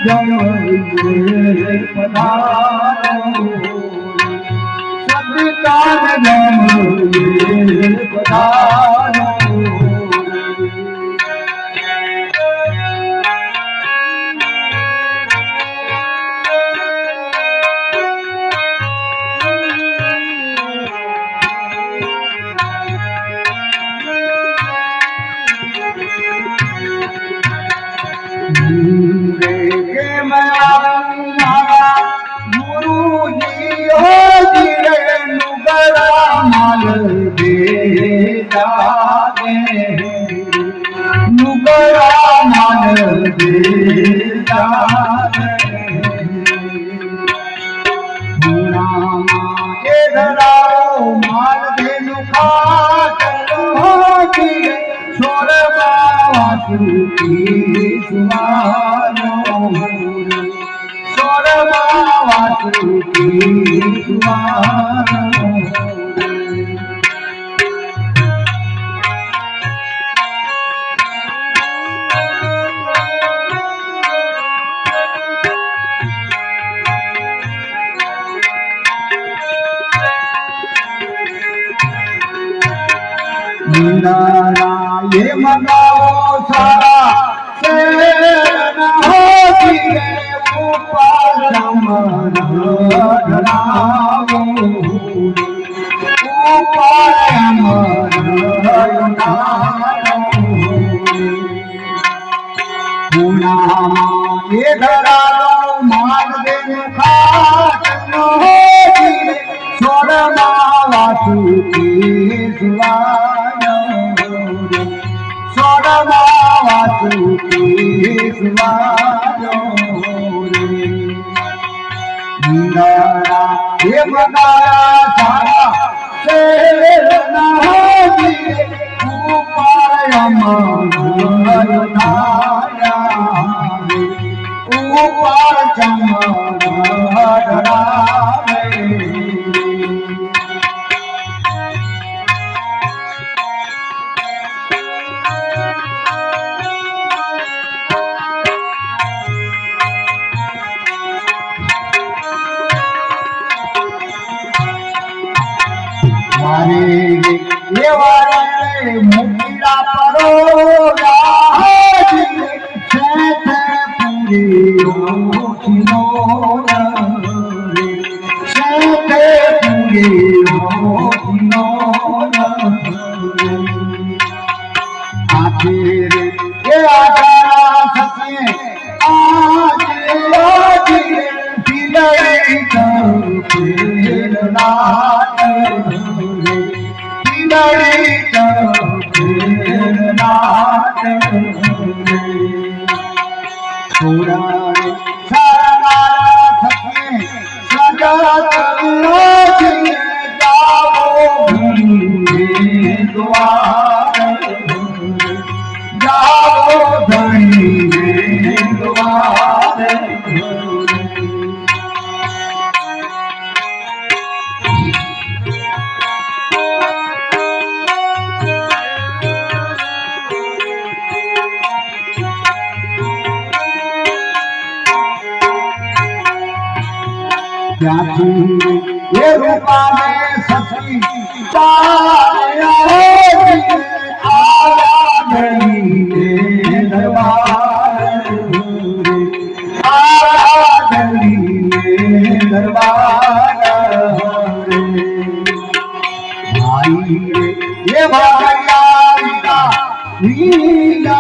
जमये पधारो सत्कार जमये पधारो ये मनाओ सारा शेर न होती है ऊपर अमर ढलाओ ऊपर अमर ये धरालो मार दे खाट होती है सोरमा वासु की सुवानो सोरमा वासु की सुवानो मीरा ये मनाया सारा शेर न होती है ऊपर अमर ऊपर चमर ये वाले मुखिया परोया पूरी आखिर ये आजा सके आज ये रूपा में सखी आया नहीं दरबार दरबार भाई ये भाइया मीरा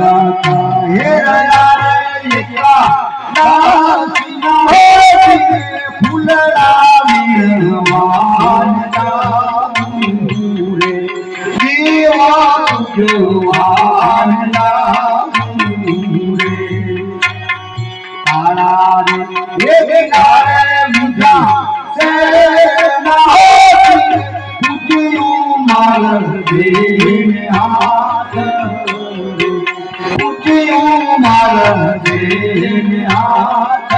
હે રયા એકલા દાસીના હોતી ફૂલડા વીરવાનના મૂરે જીવા જવાનના મૂરે તારા રે એ વિનારે મુજા સેના હોતી પૂજ્યું માર દેને હાથ પૂજ્યું માર દેને હાથ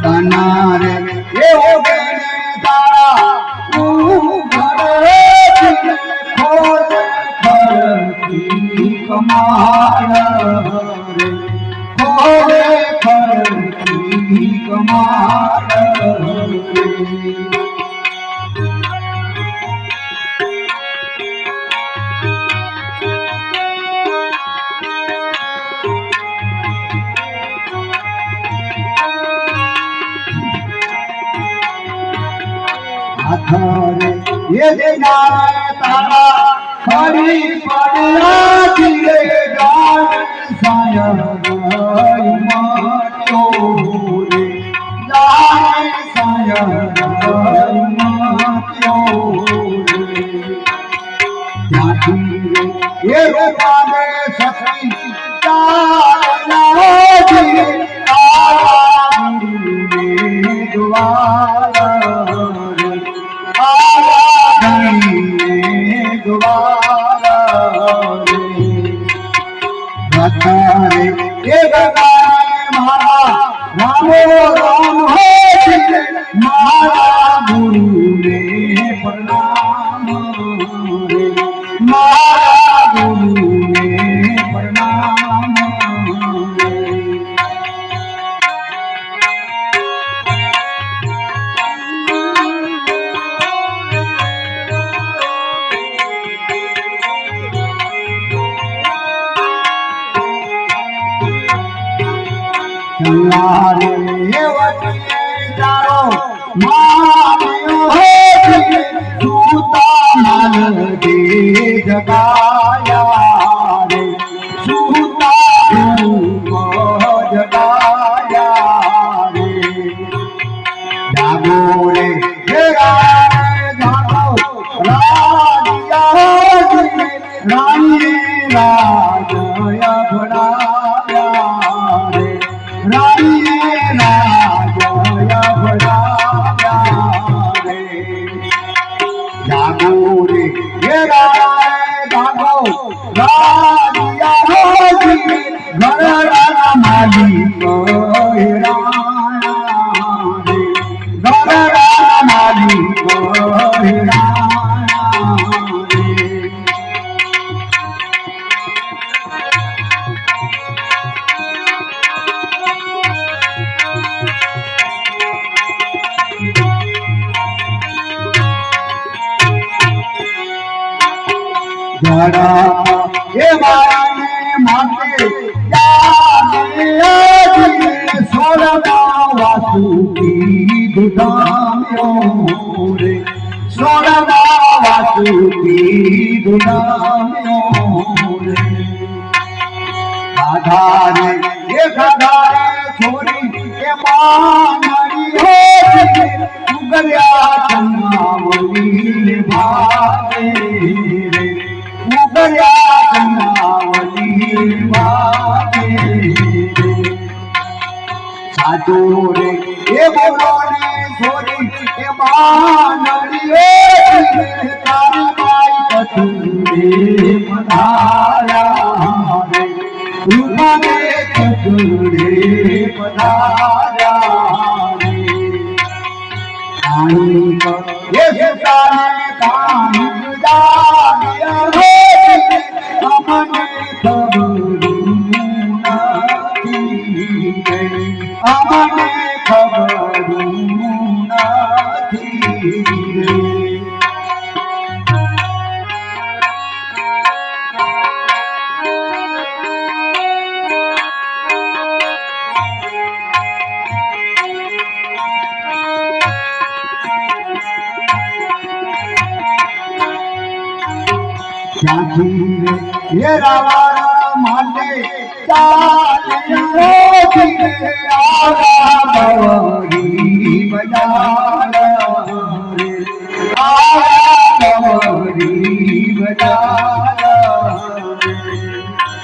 તનારે એવો બેને તારા ઘરે ખોલ ખરતી કમાડ રે ખોલ ખરતી કમાડ રે ये दिनारे तारा खरी पड़या दिए जान साया गई मातो रे जान साया गई मातो रे जाती रे ये रूपाने सखी तारा दिए तारा गुरु दुआरा रे ये गगाने मारा रामो राम हो मारा गुरु ने प्रणाम रे मारा गुरु ने प्रणाम रे चलारे ये वटिए जारो मायो होती सूता मन दे जगाया रे सूता को जगाया रे जागो रे जागो राजिया रानी राजया भड़ाया रे रानी राजया भड़ाया रे जागो रे जागो राजिया होती घरड़ा मालिक राणा रे घरड़ा मालिक राणा रे जड़ा ये माने माते जाने सोलवा वासुकी दुधाम्यो रे सोलवा वासुकी दुधाम्यो रे आधारे ये गधारे छोरी ये मानरी होती उगरिया चन्नावली भावे रे उगरिया चन्नावली भावे रे साधु रे ये बोलो ने छोरी ये मानरी होती तारी माई कतुरे पधारा रे रूपाने कतुरे पधारा रे कानी को ये सुताने कानी जानिया रे अमने खबरू नाती रे अमने खबरू नाती रे ये रावण माने चालियो धीरे आला बवरी बजारा रे आला बवरी बजारा